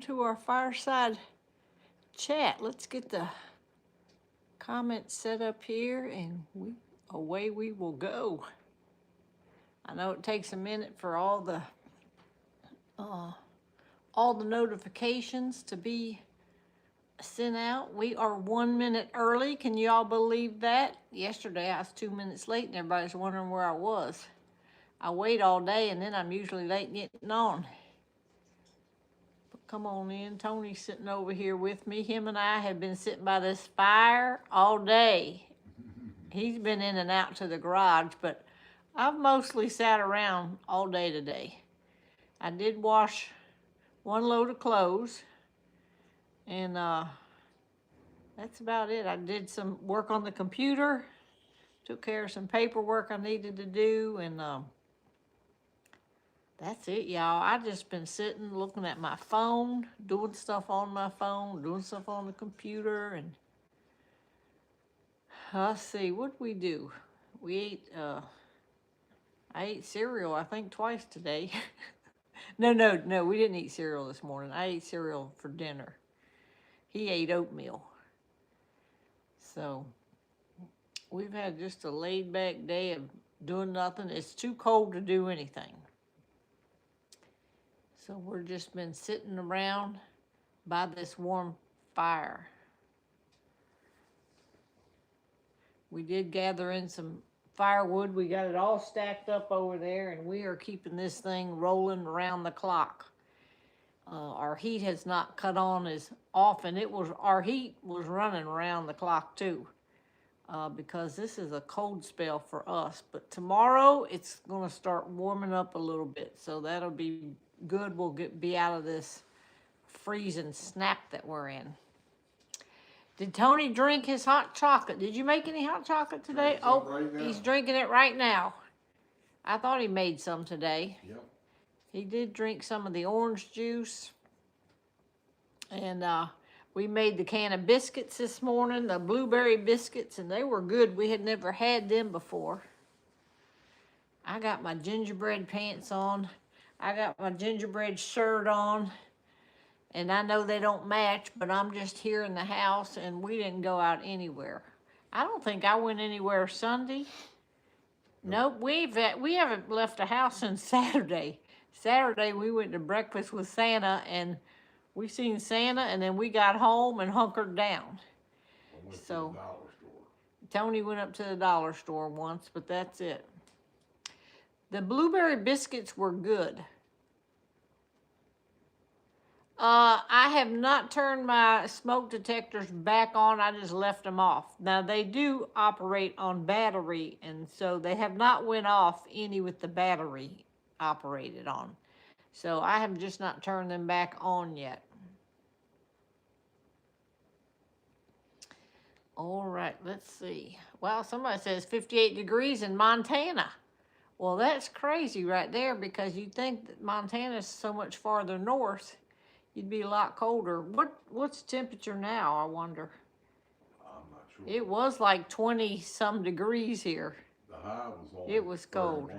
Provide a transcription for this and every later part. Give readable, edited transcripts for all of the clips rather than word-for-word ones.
to our fireside chat. Let's get the comments set up here and away we will go. I know it takes a minute for all the notifications to be sent out. We are 1 minute early. Can you all believe that? Yesterday I was 2 minutes late and everybody's wondering where I was. I wait all day and then I'm usually late getting on. But come on in. Tony's sitting over here with me. Him and I have been sitting by this fire all day. He's been in and out to the garage, but I've mostly sat around all day today. I did wash one load of clothes, and that's about it. I did some work on the computer, took care of some paperwork I needed to do, and that's it, y'all. I just been sitting, looking at my phone, doing stuff on my phone, doing stuff on the computer, and let's see, what'd we do? We ate, I ate cereal, I think, twice today. No, we didn't eat cereal this morning. I ate cereal for dinner. He ate oatmeal. So we've had just a laid back day of doing nothing. It's too cold to do anything. So we're just been sitting around by this warm fire. We did gather in some firewood. We got it all stacked up over there, and we are keeping this thing rolling around the clock. Our heat has not cut on as often. Our heat was running around the clock too, because this is a cold spell for us. But tomorrow it's going to start warming up a little bit, so that'll be good. We'll be out of this freezing snap that we're in. Did Tony drink his hot chocolate? Did you make any hot chocolate today? Oh, right, he's drinking it right now. I thought he made some today. Yep. He did drink some of the orange juice. And we made the can of biscuits this morning, the blueberry biscuits, and they were good. We had never had them before. I got my gingerbread pants on. I got my gingerbread shirt on. And I know they don't match, but I'm just here in the house, and we didn't go out anywhere. I don't think I went anywhere Sunday. Nope, we haven't left the house since Saturday. Saturday we went to breakfast with Santa, and we seen Santa, and then we got home and hunkered down. So Tony went up to the dollar store once, but that's it. The blueberry biscuits were good. I have not turned my smoke detectors back on. I just left them off. Now, they do operate on battery, and so they have not went off any with the battery operated on. So I have just not turned them back on yet. All right, let's see. Well, somebody says 58 degrees in Montana. Well, that's crazy right there, because you'd think that Montana's so much farther north. You'd be a lot colder. What's the temperature now, I wonder? I'm not sure. It was like 20 some degrees here. The high was only It was cold.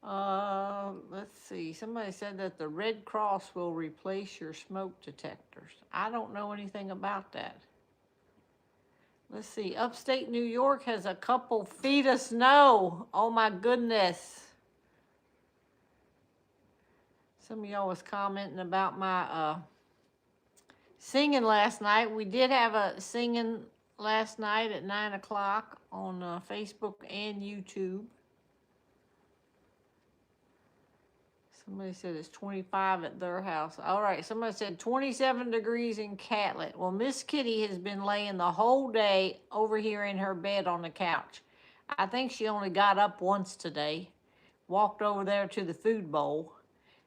31. Let's see. Somebody said that the Red Cross will replace your smoke detectors. I don't know anything about that. Let's see, upstate New York has a couple feet of snow. Oh my goodness. Some of y'all was commenting about my singing last night. We did have a singing last night at 9 o'clock on Facebook and YouTube. Somebody said it's 25 at their house. All right, somebody said 27 degrees in Catlett. Well, Miss Kitty has been laying the whole day over here in her bed on the couch. I think she only got up once today, walked over there to the food bowl,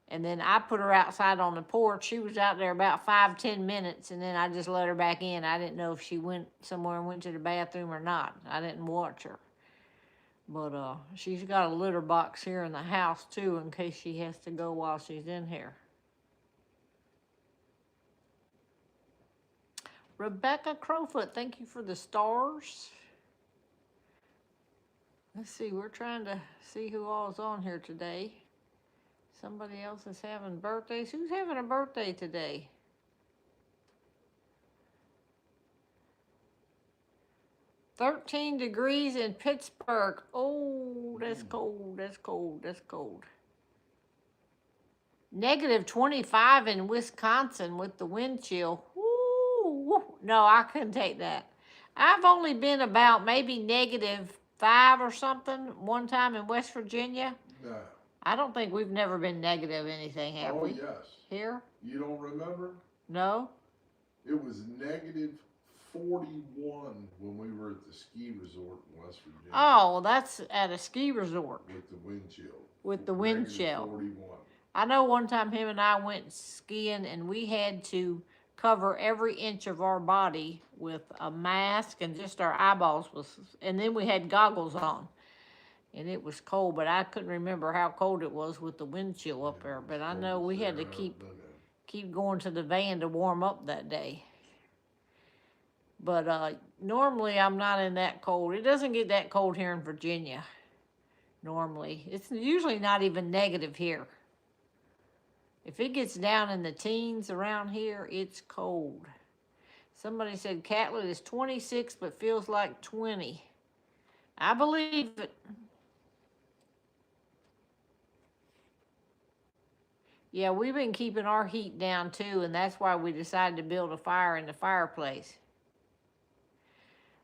and then I put her outside on the porch. She was out there about 5-10 minutes, and then I just let her back in. I didn't know if she went somewhere and went to the bathroom or not. I didn't watch her. But she's got a litter box here in the house, too, in case she has to go while she's in here. Rebecca Crowfoot, thank you for the stars. Let's see, we're trying to see who all is on here today. Somebody else is having birthdays. Who's having a birthday today? -13 degrees in Pittsburgh. Oh, that's cold. That's cold. That's cold. -25 in Wisconsin with the wind chill. Woo. No, I couldn't take that. I've only been about maybe -5 or something one time in West Virginia. No. I don't think we've never been negative anything, have we? Oh, yes. Here? You don't remember? No? It was -41 when we were at the ski resort in West Virginia. Oh, well, that's at a ski resort. With the wind chill. With the wind chill. -41. I know one time him and I went skiing and we had to cover every inch of our body with a mask and just our eyeballs was, and then we had goggles on. And it was cold, but I couldn't remember how cold it was with the wind chill up there. But I know we had to keep going to the van to warm up that day. But normally I'm not in that cold. It doesn't get that cold here in Virginia. Normally, it's usually not even negative here. If it gets down in the teens around here, it's cold. Somebody said Catlett is 26 but feels like 20. I believe it. Yeah, we've been keeping our heat down too, and that's why we decided to build a fire in the fireplace.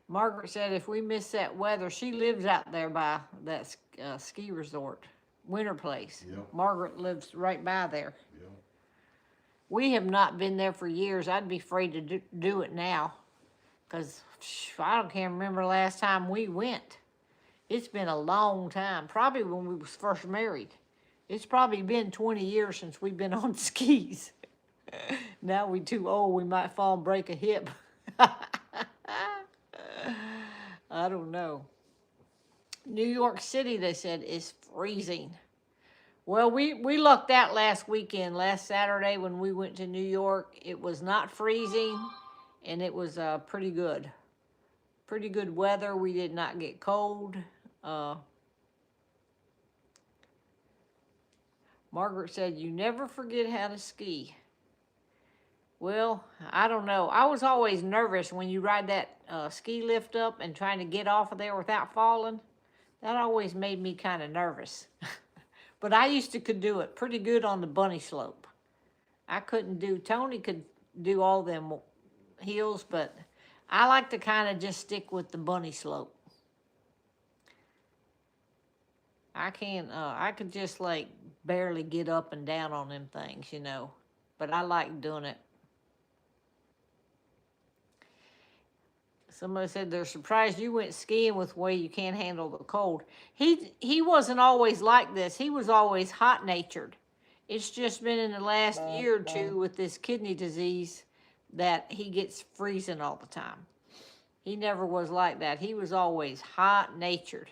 Margaret said if we miss that weather, she lives out there by that ski resort, winter place. Yep. Margaret lives right by there. Yep. We have not been there for years. I'd be afraid to do it now because can't remember last time we went. It's been a long time, probably when we was first married. It's probably been 20 years since we've been on skis. Now we too old, we might fall and break a hip. I don't know. New York City, they said, is freezing. Well, we lucked out last weekend, last Saturday when we went to New York. It was not freezing, and it was pretty good. Pretty good weather. We did not get cold. Margaret said, you never forget how to ski. Well, I don't know. I was always nervous when you ride that ski lift up and trying to get off of there without falling. That always made me kind of nervous. But I could do it pretty good on the bunny slope. Tony could do all them hills, but I like to kind of just stick with the bunny slope. I could just like barely get up and down on them things, you know. But I like doing it. Somebody said they're surprised you went skiing with way you can't handle the cold. He wasn't always like this. He was always hot-natured. It's just been in the last year or two with this kidney disease that he gets freezing all the time. He never was like that. He was always hot-natured.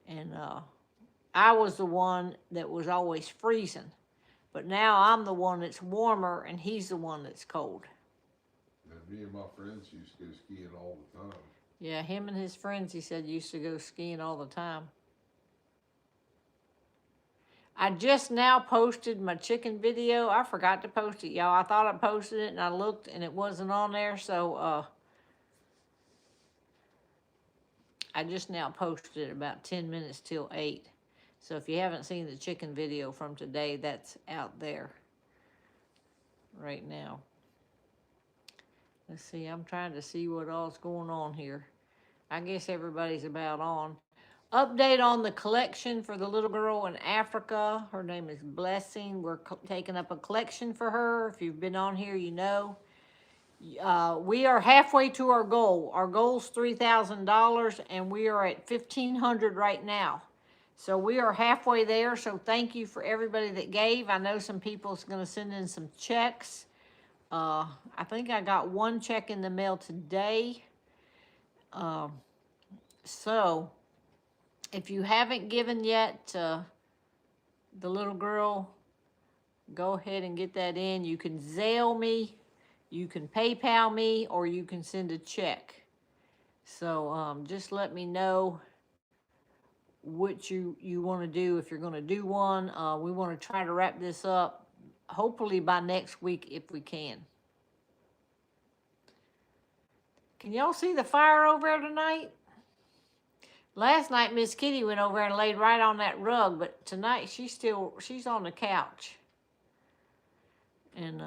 And I was the one that was always freezing. But now I'm the one that's warmer and he's the one that's cold. Me and my friends used to go skiing all the time. Yeah, him and his friends, he said, used to go skiing all the time. I just now posted my chicken video. I forgot to post it, y'all. I thought I posted it and I looked and it wasn't on there, so I just now posted it about 10 minutes till 8. So if you haven't seen the chicken video from today, that's out there right now. Let's see, I'm trying to see what all's going on here. I guess everybody's about on. Update on the collection for the little girl in Africa. Her name is Blessing. We're taking up a collection for her. If you've been on here, you know. We are halfway to our goal. Our goal's $3,000, and we are at $1,500 right now. So we are halfway there, so thank you for everybody that gave. I know some people's going to send in some checks. I think I got one check in the mail today. So if you haven't given yet to the little girl, go ahead and get that in. You can Zelle me, you can PayPal me, or you can send a check. So just let me know which you want to do if you're going to do one. We want to try to wrap this up hopefully by next week if we can. Can y'all see the fire over there tonight? Last night Miss Kitty went over and laid right on that rug, but tonight she's on the couch. And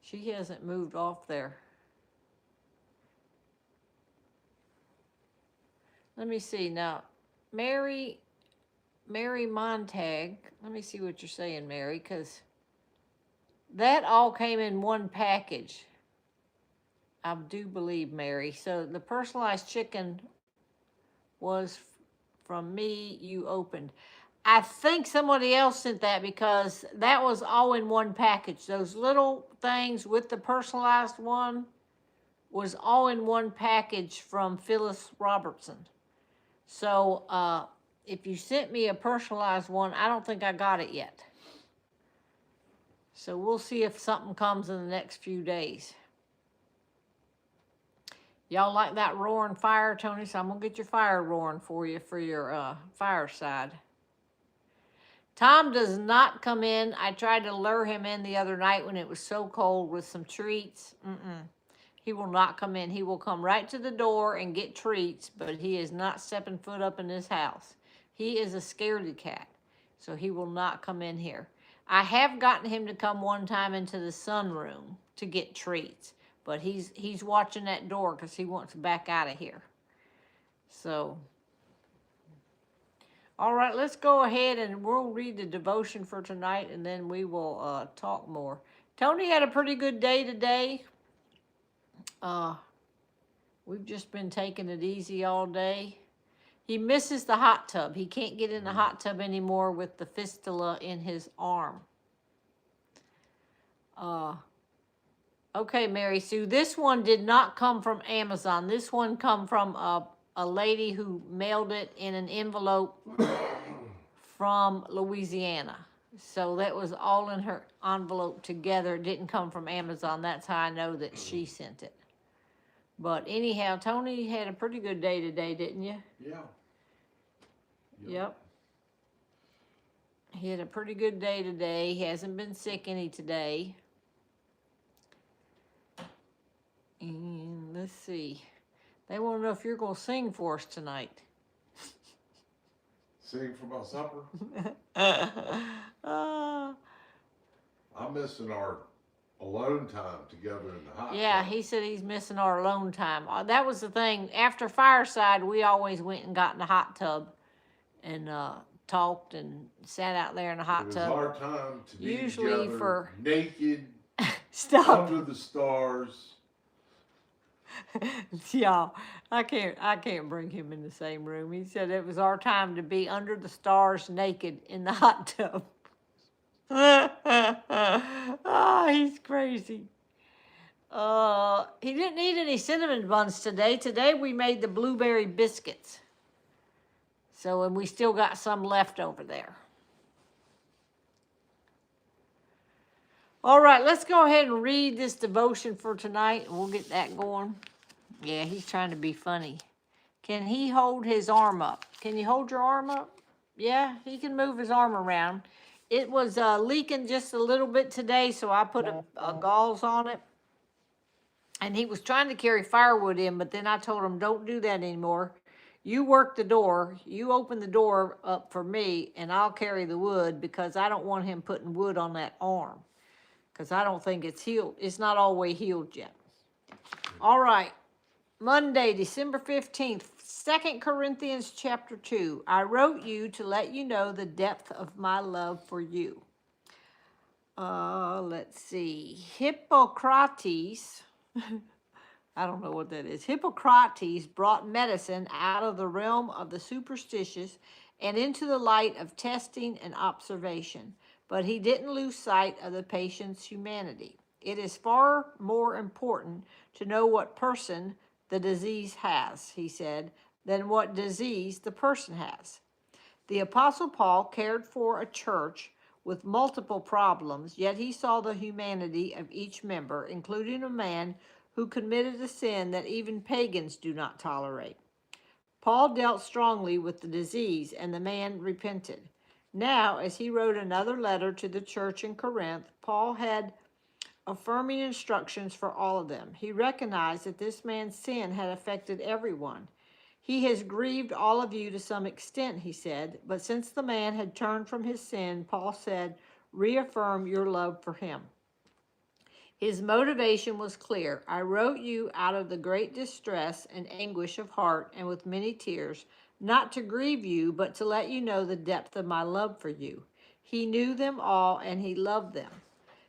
she hasn't moved off there. Let me see now. Mary Montag. Let me see what you're saying, Mary, because that all came in one package. I do believe, Mary. So the personalized chicken was from me, you opened. I think somebody else sent that because that was all in one package. Those little things with the personalized one was all in one package from Phyllis Robertson. So if you sent me a personalized one, I don't think I got it yet. So we'll see if something comes in the next few days. Y'all like that roaring fire, Tony? So I'm going to get your fire roaring for you for your fireside. Tom does not come in. I tried to lure him in the other night when it was so cold with some treats. He will not come in. He will come right to the door and get treats, but he is not stepping foot up in this house. He is a scaredy cat, so he will not come in here. I have gotten him to come one time into the sunroom to get treats, but he's watching that door because he wants back out of here. So, all right, let's go ahead and we'll read the devotion for tonight, and then we will talk more. Tony had a pretty good day today. We've just been taking it easy all day. He misses the hot tub. He can't get in the hot tub anymore with the fistula in his arm. Okay, Mary Sue, this one did not come from Amazon. This one come from a lady who mailed it in an envelope from Louisiana. So that was all in her envelope together. It didn't come from Amazon. That's how I know that she sent it. But anyhow, Tony had a pretty good day today, didn't you? Yeah. Yep. He had a pretty good day today. He hasn't been sick any today. And let's see. They want to know if you're going to sing for us tonight. Sing for my supper? uh, I'm missing our alone time together in the hot Yeah, tub. he said he's missing our alone time. That was the thing. After fireside, we always went and got in the hot tub and talked and sat out there in the hot tub. It was our time to be usually together, for naked, Stop. under the stars. Y'all, I can't bring him in the same room. He said it was our time to be under the stars naked in the hot tub. Oh, he's crazy. He didn't eat any cinnamon buns today. Today we made the blueberry biscuits. So, and we still got some left over there. All right, let's go ahead and read this devotion for tonight, and we'll get that going. Yeah, he's trying to be funny. Can he hold his arm up? Can you hold your arm up? Yeah, he can move his arm around. It was leaking just a little bit today, so I put a gauze on it. And he was trying to carry firewood in, but then I told him, don't do that anymore. You work the door. You open the door up for me, and I'll carry the wood because I don't want him putting wood on that arm because I don't think it's healed. It's not all the way healed yet. All right. Monday, December 15th, 2 Corinthians chapter 2. I wrote you to let you know the depth of my love for you. Let's see. Hippocrates, I don't know what that is. Hippocrates brought medicine out of the realm of the superstitious and into the light of testing and observation. But he didn't lose sight of the patient's humanity. It is far more important to know what person the disease has, he said, than what disease the person has. The Apostle Paul cared for a church with multiple problems, yet he saw the humanity of each member, including a man who committed a sin that even pagans do not tolerate. Paul dealt strongly with the disease, and the man repented. Now, as he wrote another letter to the church in Corinth, Paul had affirming instructions for all of them. He recognized that this man's sin had affected everyone. He has grieved all of you to some extent, he said, but since the man had turned from his sin, Paul said, reaffirm your love for him. His motivation was clear. I wrote you out of the great distress and anguish of heart and with many tears, not to grieve you, but to let you know the depth of my love for you. He knew them all and he loved them.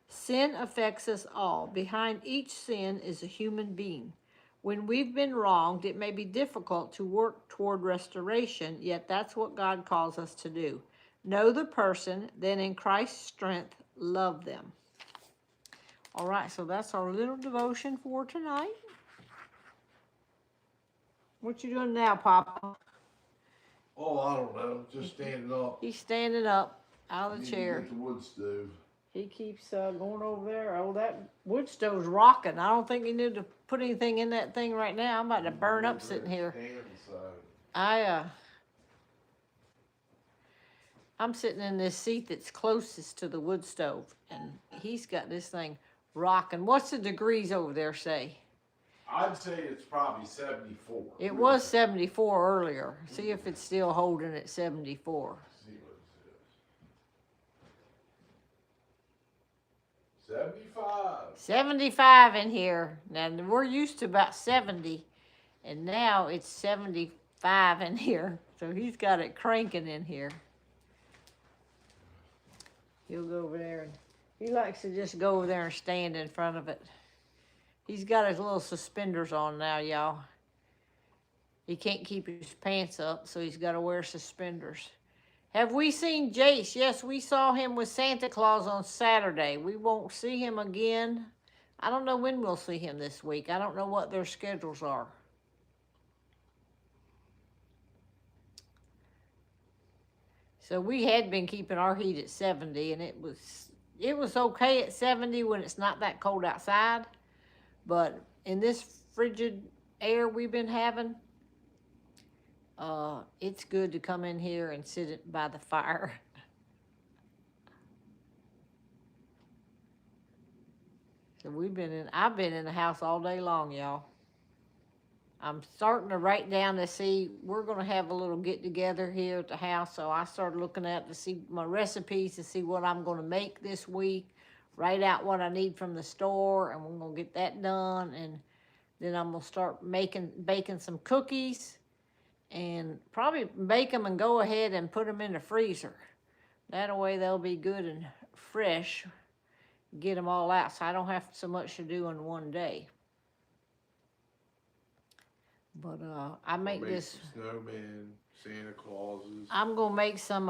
Sin affects us all. Behind each sin is a human being. When we've been wronged, it may be difficult to work toward restoration, yet that's what God calls us to do. Know the person, then in Christ's strength, love them. All right, so that's our little devotion for tonight. What you doing now, Papa? Oh, I don't know. Just standing up. He's standing up out of the Need to chair. get the wood stove. He keeps going over there. Oh, that wood stove's rocking. I don't think you need to put anything in that thing right now. I'm about to burn up sitting here. I'm sitting in this seat that's closest to the wood stove, and he's got this thing rocking. What's the degrees over there say? I'd say it's probably 74. It was 74 earlier. See if it's still holding at 74. See what it says. 75. 75 in here. Now, we're used to about 70, and now it's 75 in here. So he's got it cranking in here. He'll go over there, and he likes to just go over there and stand in front of it. He's got his little suspenders on now, y'all. He can't keep his pants up, so he's got to wear suspenders. Have we seen Jace? Yes, we saw him with Santa Claus on Saturday. We won't see him again. I don't know when we'll see him this week. I don't know what their schedules are. So we had been keeping our heat at 70, and it was okay at 70 when it's not that cold outside. But in this frigid air we've been having, it's good to come in here and sit by the fire. So I've been in the house all day long, y'all. I'm starting to write down to see, we're going to have a little get together here at the house. So I started looking at to see my recipes to see what I'm going to make this week. Write out what I need from the store, and we're going to get that done. And then I'm going to start baking some cookies, and probably bake them and go ahead and put them in the freezer. That way they'll be good and fresh. Get them all out so I don't have so much to do in one day. But I make this snowman, Santa Clauses. I'm gonna make some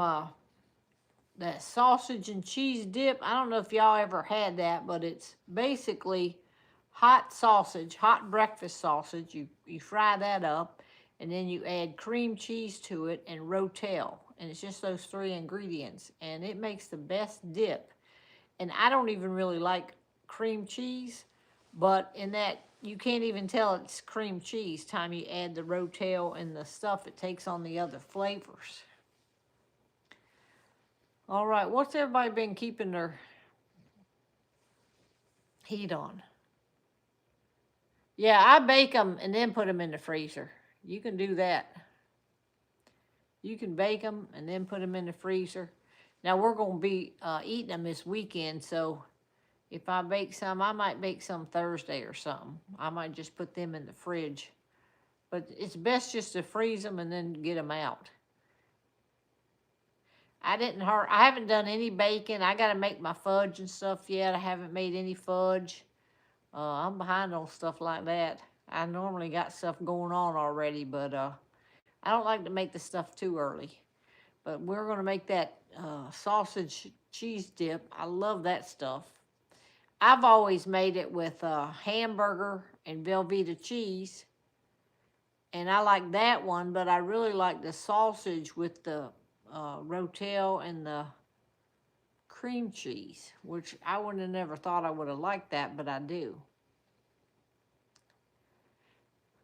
that sausage and cheese dip. I don't know if y'all ever had that, but it's basically hot sausage, hot breakfast sausage. You fry that up, and then you add cream cheese to it and rotel, and it's just those 3 ingredients, and it makes the best dip. And I don't even really like cream cheese, but in that, you can't even tell it's cream cheese time you add the rotel and the stuff it takes on the other flavors. All right, what's everybody been keeping their heat on? Yeah, I bake them and then put them in the freezer. You can do that. You can bake them and then put them in the freezer. Now, we're going to be eating them this weekend, so if I bake some, I might bake some Thursday or something. I might just put them in the fridge. But it's best just to freeze them and then get them out. I haven't done any baking. I got to make my fudge and stuff yet. I haven't made any fudge. I'm behind on stuff like that. I normally got stuff going on already, but I don't like to make the stuff too early. But we're going to make that sausage cheese dip. I love that stuff. I've always made it with hamburger and Velveeta cheese. And I like that one, but I really like the sausage with the rotel and the cream cheese, which I wouldn't have never thought I would have liked that, but I do.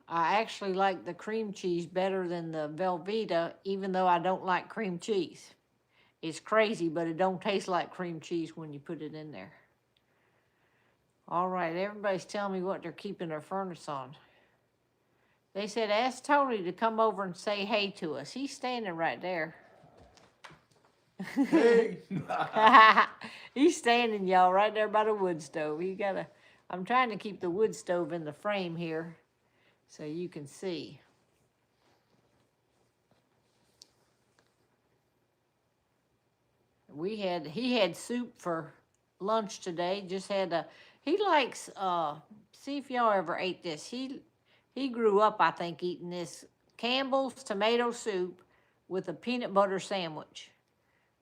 I actually like the cream cheese better than the Velveeta, even though I don't like cream cheese. It's crazy, but it don't taste like cream cheese when you put it in there. All right, everybody's telling me what they're keeping their furnace on. They said, ask Tony to come over and say hey to us. He's standing right there. Hey. He's standing, y'all, right there by the wood stove. I'm trying to keep the wood stove in the frame here so you can see. He had soup for lunch today. He likes, see if y'all ever ate this. He grew up, I think, eating this Campbell's tomato soup with a peanut butter sandwich.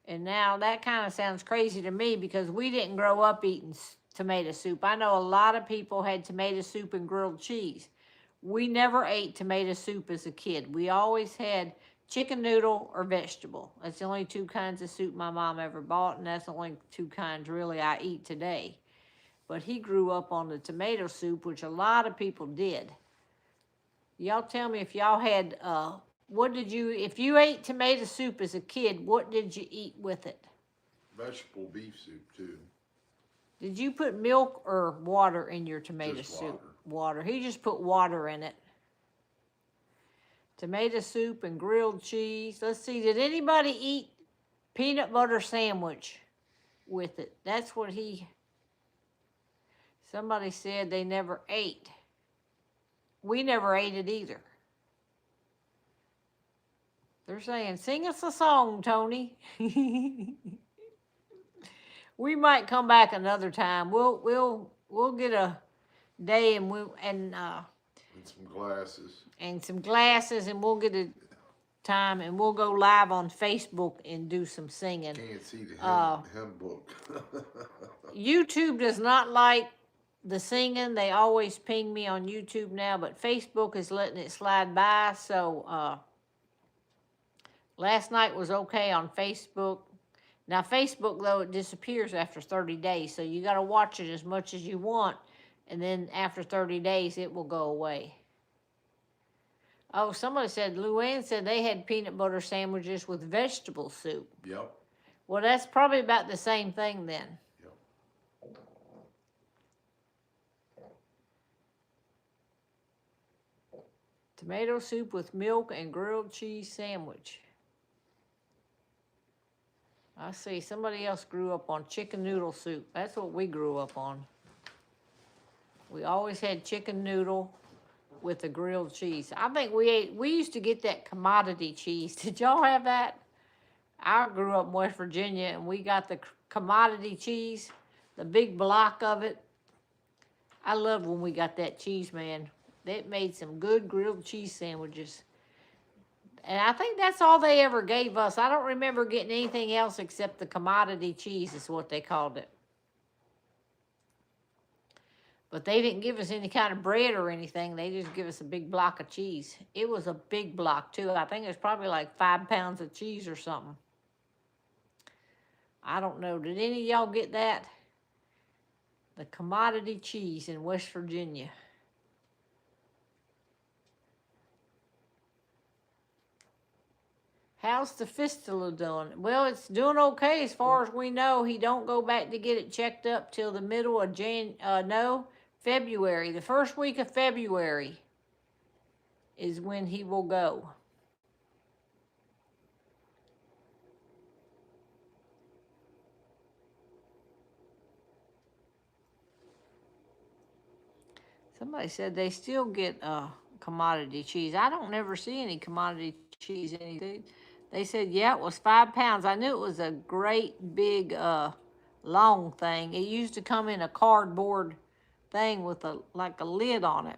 And now that kind of sounds crazy to me because we didn't grow up eating tomato soup. I know a lot of people had tomato soup and grilled cheese. We never ate tomato soup as a kid. We always had chicken noodle or vegetable. That's the only two kinds of soup my mom ever bought, and that's the only two kinds really I eat today. But he grew up on the tomato soup, which a lot of people did. Y'all tell me if y'all had, if you ate tomato soup as a kid, what did you eat with it? Vegetable beef soup too. Did you put milk or water in your tomato Just soup? Water. He just put water in it. Tomato soup and grilled cheese. Let's see, did anybody eat peanut butter sandwich with it? That's what somebody said they never ate. We never ate it either. They're saying, sing us a song, Tony. We might come back another time. We'll get a day and some glasses and we'll get a time and we'll go live on Facebook and do some singing. Can't see the hymn book. YouTube does not like the singing. They always ping me on YouTube now, but Facebook is letting it slide by. So last night was okay on Facebook. Now Facebook, though, it disappears after 30 days, so you got to watch it as much as you want, and then after 30 days, it will go away. Oh, somebody said, Luann said they had peanut butter sandwiches with vegetable soup. Yep. Well, that's probably about the same thing then. Yep. Tomato soup with milk and grilled cheese sandwich. I see somebody else grew up on chicken noodle soup. That's what we grew up on. We always had chicken noodle with the grilled cheese. I think we used to get that commodity cheese. Did y'all have that? I grew up in West Virginia and we got the commodity cheese, the big block of it. I loved when we got that cheese, man. It made some good grilled cheese sandwiches. And I think that's all they ever gave us. I don't remember getting anything else except the commodity cheese is what they called it. But they didn't give us any kind of bread or anything. They just give us a big block of cheese. It was a big block, too. I think it was probably like 5 pounds of cheese or something. I don't know. Did any of y'all get that? The commodity cheese in West Virginia. How's the fistula doing? Well, it's doing okay as far as we know. He don't go back to get it checked up till the middle of February. The first week of February is when he will go. Somebody said they still get commodity cheese. I don't never see any commodity cheese anything. They said, yeah, it was 5 pounds. I knew it was a great big long thing. It used to come in a cardboard thing with like a lid on it.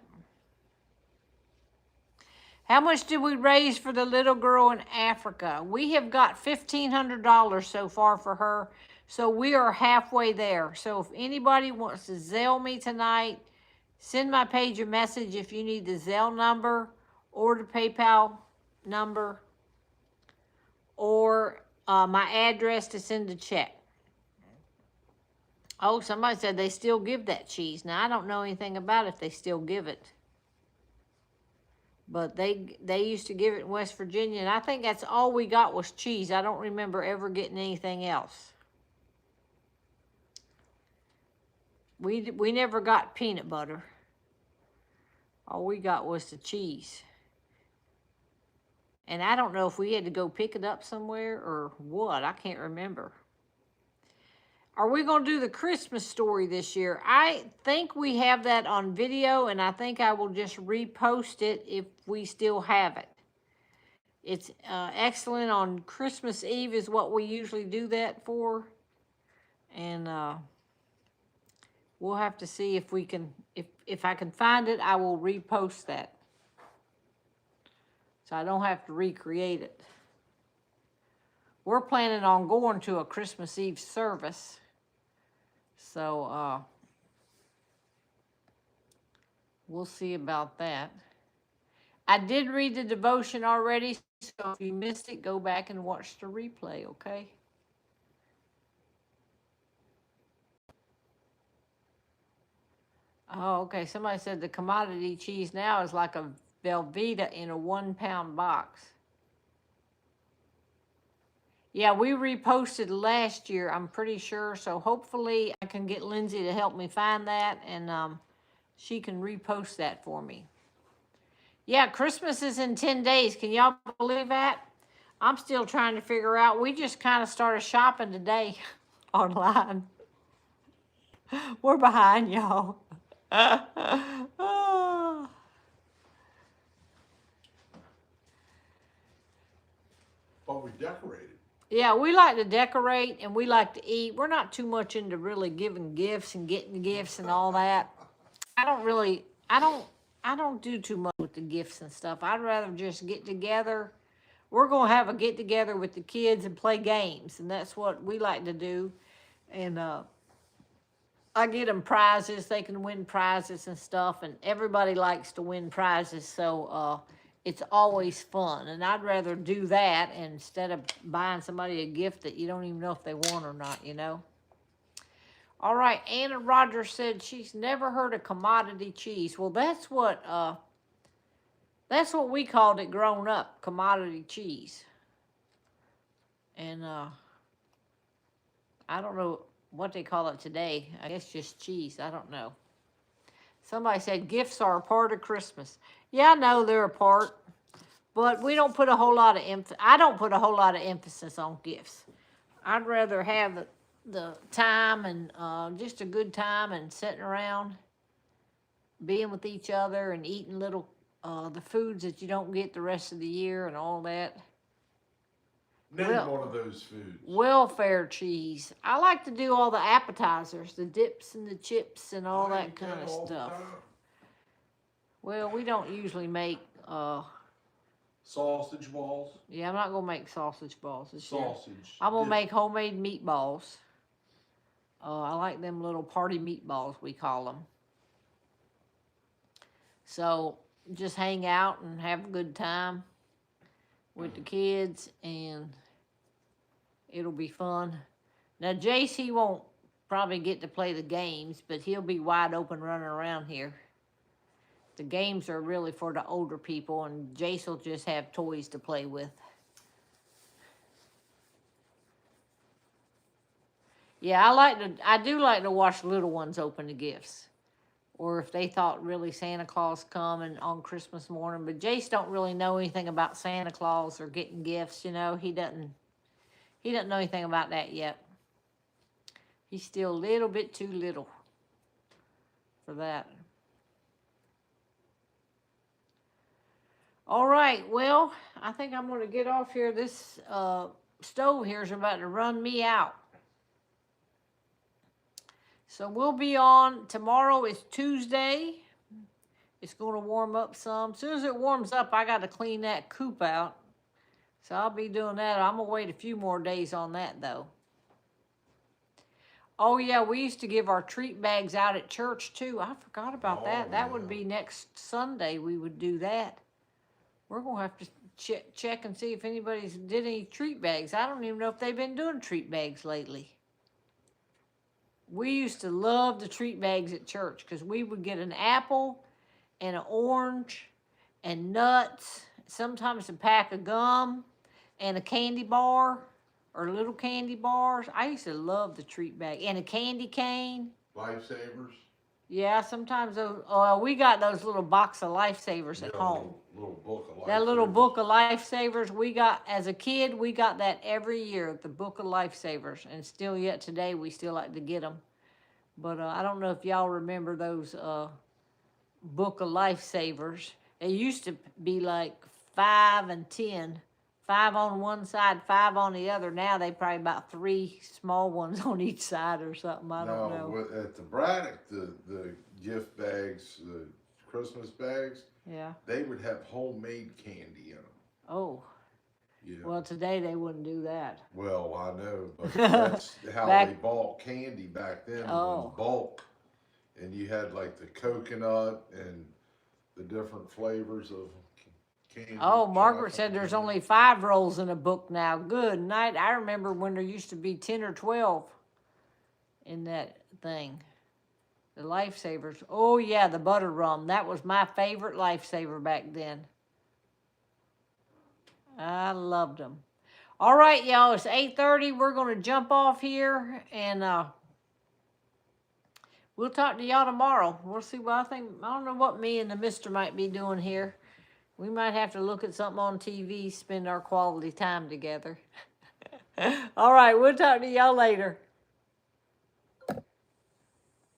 How much did we raise for the little girl in Africa? We have got $1,500 so far for her. So we are halfway there. So if anybody wants to Zelle me tonight, send my page a message if you need the Zelle number or the PayPal number or my address to send a check. Oh, somebody said they still give that cheese. Now, I don't know anything about if they still give it. But they used to give it in West Virginia, and I think that's all we got was cheese. I don't remember ever getting anything else. We never got peanut butter. All we got was the cheese. And I don't know if we had to go pick it up somewhere or what. I can't remember. Are we going to do the Christmas story this year? I think we have that on video, and I think I will just repost it if we still have it. It's excellent on Christmas Eve is what we usually do that for. And we'll have to see if we can, if I can find it, I will repost that. So I don't have to recreate it. We're planning on going to a Christmas Eve service. So we'll see about that. I did read the devotion already, so if you missed it, go back and watch the replay, okay? Oh, okay. Somebody said the commodity cheese now is like a Velveeta in a 1 pound box. Yeah, we reposted last year, I'm pretty sure. So hopefully I can get Lindsay to help me find that, and she can repost that for me. Yeah, Christmas is in 10 days. Can y'all believe that? I'm still trying to figure out. We just kind of started shopping today online. We're behind, y'all. But we decorated. Yeah, we like to decorate and we like to eat. We're not too much into really giving gifts and getting gifts and all that. I don't do too much with the gifts and stuff. I'd rather just get together. We're going to have a get together with the kids and play games, and that's what we like to do. And I get them prizes. They can win prizes and stuff, and everybody likes to win prizes, so it's always fun. And I'd rather do that instead of buying somebody a gift that you don't even know if they want or not, you know. All right, Anna Rogers said she's never heard of commodity cheese. Well, that's what we called it growing up, commodity cheese. And I don't know what they call it today. I guess just cheese. I don't know. Somebody said gifts are a part of Christmas. Yeah, I know they're a part, but we don't put a whole lot of I don't put a whole lot of emphasis on gifts. I'd rather have the time and just a good time and sitting around, being with each other and eating little the foods that you don't get the rest of the year and all that. Name one of those foods. Welfare cheese. I like to do all the appetizers, the dips and the chips and all that kind of stuff. Well, we don't usually make sausage balls. Yeah, I'm not gonna make sausage balls this year. Sausage. I'm gonna make homemade meatballs. I like them little party meatballs, we call them. So just hang out and have a good time with the kids, and it'll be fun. Now, Jace, he won't probably get to play the games, but he'll be wide open running around here. The games are really for the older people, and Jace will just have toys to play with. Yeah, I do like to watch little ones open the gifts. Or if they thought really Santa Claus coming on Christmas morning. But Jace don't really know anything about Santa Claus or getting gifts, you know. He doesn't know anything about that yet. He's still a little bit too little for that. All right, well, I think I'm going to get off here. This stove here is about to run me out. So we'll be on, tomorrow is Tuesday. It's going to warm up some. As soon as it warms up, I got to clean that coop out. So I'll be doing that. I'm going to wait a few more days on that, though. Oh, yeah, we used to give our treat bags out at church, too. I forgot about that. That would be next Sunday we would do that. We're going to have to check and see if anybody's did any treat bags. I don't even know if they've been doing treat bags lately. We used to love the treat bags at church because we would get an apple and an orange and nuts, sometimes a pack of gum and a candy bar or little candy bars. I used to love the treat bag and a candy cane. Lifesavers. Yeah, sometimes those, we got those little box of Lifesavers at Yeah, home. little book of That little Lifesavers. book of Lifesavers, we got, as a kid, we got that every year, the book of Lifesavers. And still yet today, we still like to get them. But I don't know if y'all remember those book of Lifesavers. It used to be like 5 and 10. 5 on one side, 5 on the other. Now they probably about 3 small ones on each side or something. I don't know. No, at the Braddock, the gift bags, the Christmas bags, Yeah. they would have homemade candy in them. Oh. Yeah. Well, today they wouldn't do that. Well, I know, but that's how they bought candy back then, was in bulk. And you had like the coconut and the different flavors of candy. Oh, Margaret said there's only 5 rolls in a book now. Good night. I remember when there used to be 10 or 12 in that thing. The Lifesavers. Oh, yeah, the butter rum. That was my favorite Lifesaver back then. I loved them. All right, y'all, it's 8:30. We're going to jump off here, and we'll talk to y'all tomorrow. We'll see what I think. I don't know what me and the mister might be doing here. We might have to look at something on TV, spend our quality time together. All right, we'll talk to y'all later.